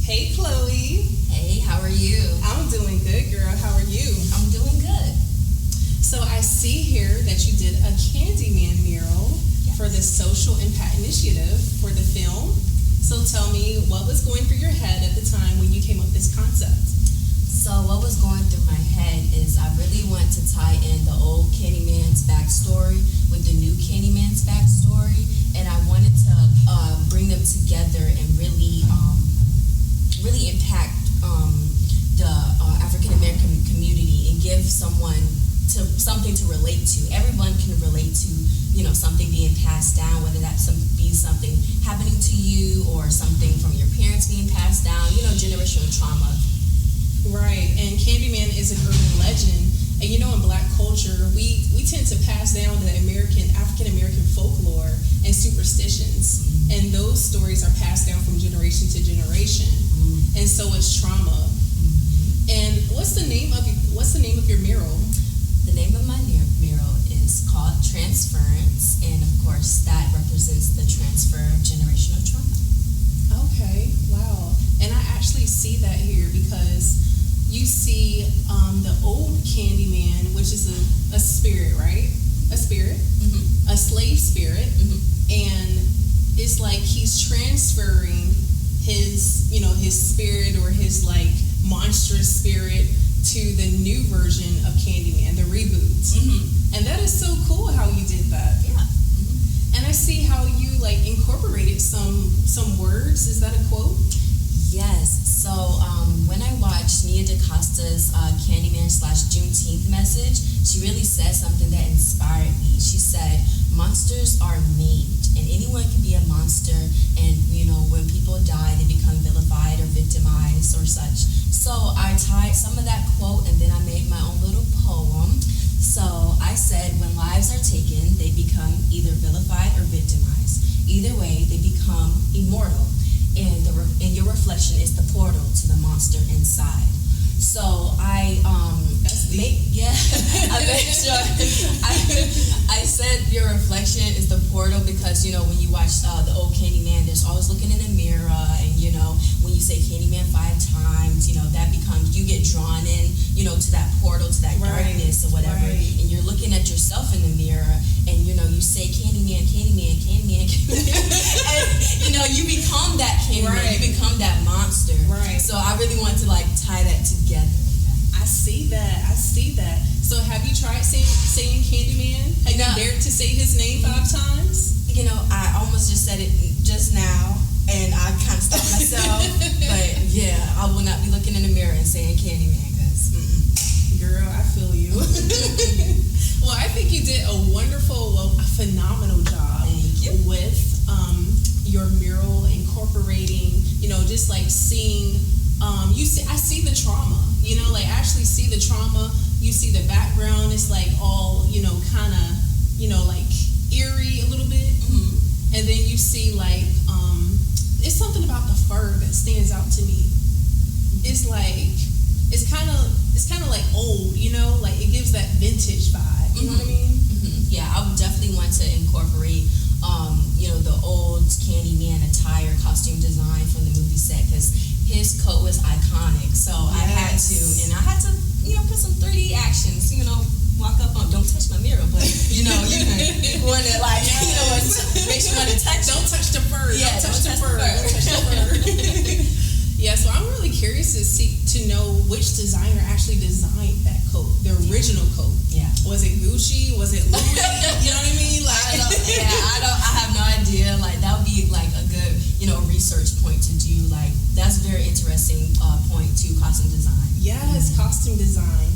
Hey, Chloe. Hey, how are you? I'm doing good, girl. How are you? I'm doing good. So I see here that you did a Candyman mural for the Social Impact Initiative for the film. So tell me, what was going through your head at the time when you came up with this concept? So what was going through my head is I really want to tie in the old Candyman's backstory with the new Candyman's backstory, and I wanted to bring them together and really impact the African American community and give something to relate to. Everyone can relate to, something being passed down, whether that be something happening to you or something from your parents being passed down, generational trauma. Right, and Candyman is an urban legend, and in Black culture, we tend to pass down the African American folklore and superstitions, and those stories are passed down from generation to generation, and so it's trauma. And what's the name of your mural? The name of my mural is called Transference, and of course that represents the transfer of generational trauma. Okay, wow. And I actually see that here because you see the old Candyman, which is a spirit, right? A spirit, a slave spirit, and it's like he's transferring his spirit or his monstrous spirit to the new version of Candyman, the reboot. And that is so cool how you did that. Yeah. And I see how you incorporated some words. Is that a quote? Yes. So when I watched DaCosta's Candyman /Juneteenth message, she really said something that inspired me. She said, monsters are made, and anyone can be a monster, and when people die, they become vilified or victimized or such. So I tied some of that quote, and then I made my own little poem. So I said, when lives are taken, they become either vilified or victimized. Either way, they become immortal. And your reflection is the portal to the monster inside. So I made sure I said your reflection is the portal because when you watch the old Candyman, there's always looking in the mirror, and when you say Candyman 5 times, that becomes, you get drawn in, to that portal, to that darkness or whatever, and you're looking at yourself in the mirror, and you say Candyman, Candyman, Candyman, Candyman, and you become that Candyman, you become that monster. Right. So I really want to tie that together. I see that. So have you tried saying Candyman? Have you dared to say his name 5 times? I almost just said it just now, and I kind of stopped myself. But yeah, I will not be looking in the mirror and saying Candyman, because girl, I feel you. Well, I think you did a phenomenal job with your mural, incorporating, just seeing. I see the trauma. I actually see the trauma. You see the background. It's all kind of eerie a little bit, and then you see it's something about the fur that stands out to me. It's kind of like old, it gives that vintage vibe. You know what I mean? Yeah, I would definitely want to incorporate the old Candyman attire, costume design from the movie set, because his coat was iconic. So I had to put some 3D actions, walk up on, don't touch my mirror, but you want to makes you want to touch. Don't touch the fur. Yeah, don't touch the fur. Yeah, so I'm really curious to know which designer actually designed that coat, the original coat. Yeah. Was it Gucci? Was it Louis? You know what I mean? I have no idea. That would be a good, research point to do. That's a very interesting point to costume design. Yes, costume design.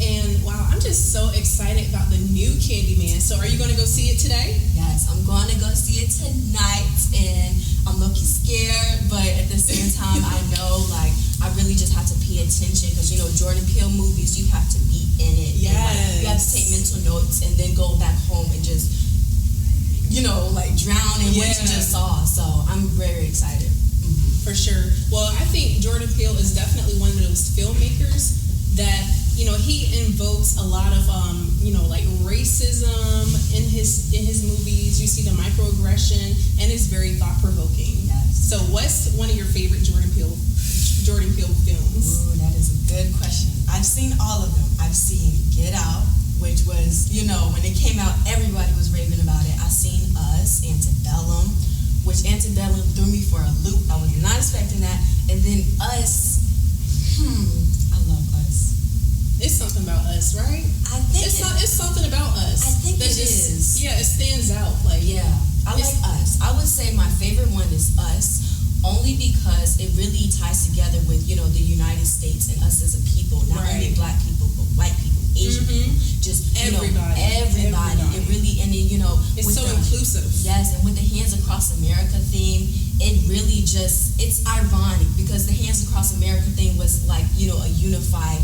And wow, I'm just so excited about the new Candyman. So are you going to go see it today? Yes, I'm going to go see it tonight, and I'm low-key scared, but at the same time, I know I really just have to pay attention because Jordan Peele movies, you have to be in it. Yes. And, you have to take mental notes and then go back home and just drown in what you just saw. So I'm very excited. For sure. Well, I think Jordan Peele is definitely one of those filmmakers that he invokes a lot of racism in his movies. You see the microaggression, and it's very thought-provoking. Yes. So what's one of your favorite Jordan Peele I've seen all of them. I've seen Get Out, which was, when it came out, everybody was raving about it. I've seen Us, Antebellum, which Antebellum threw me for a loop. I was not expecting that. And then Us, I love Us. It's something about us, right? I think it's something about us. I think that it is. Yeah, it stands out. I like Us. I would say my favorite one is Us, only because it really ties together with, the United States and us as a people, not only Black people, but white people, Asian people, just, everybody. It really, and it, it's so inclusive. Yes, and with the Hands Across America theme, it really it's ironic because the Hands Across America thing was like, a unified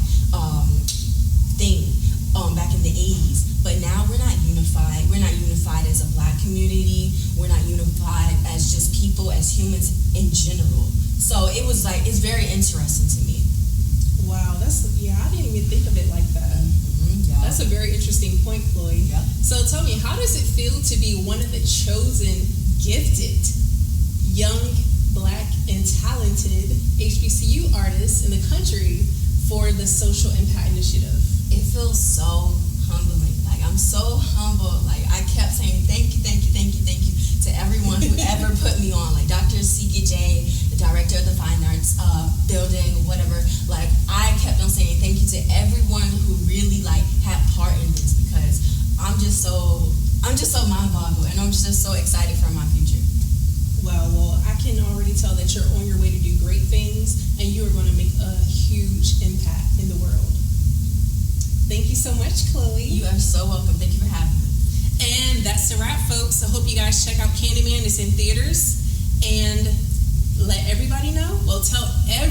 thing back in the 80s. But now we're not unified. We're not unified as a Black community. We're not unified as just people, as humans in general. So it was it's very interesting to me. Wow, I didn't even think of it like that. Yeah. That's a very interesting point, Chloe. Yep. So tell me, how does it feel to be one of the chosen, gifted, young, Black, and talented HBCU artists in the country for the Social Impact Initiative? It feels so humbling. I'm so humble. I kept saying thank you to everyone who ever put me on. Dr. Sika J, the director of the Fine Arts building, whatever. I kept on saying thank you to everyone who really had part in this, because I'm just so mind-boggled, and I'm just so excited for my future. Wow, well, I can already tell that you're on your way to do great things, and you are going to make a huge impact in the world. Thank you so much, Chloe. You are so welcome. Thank you for having me. And that's a wrap, folks. I hope you guys check out Candyman. It's in theaters. And let everybody know. Well, tell everybody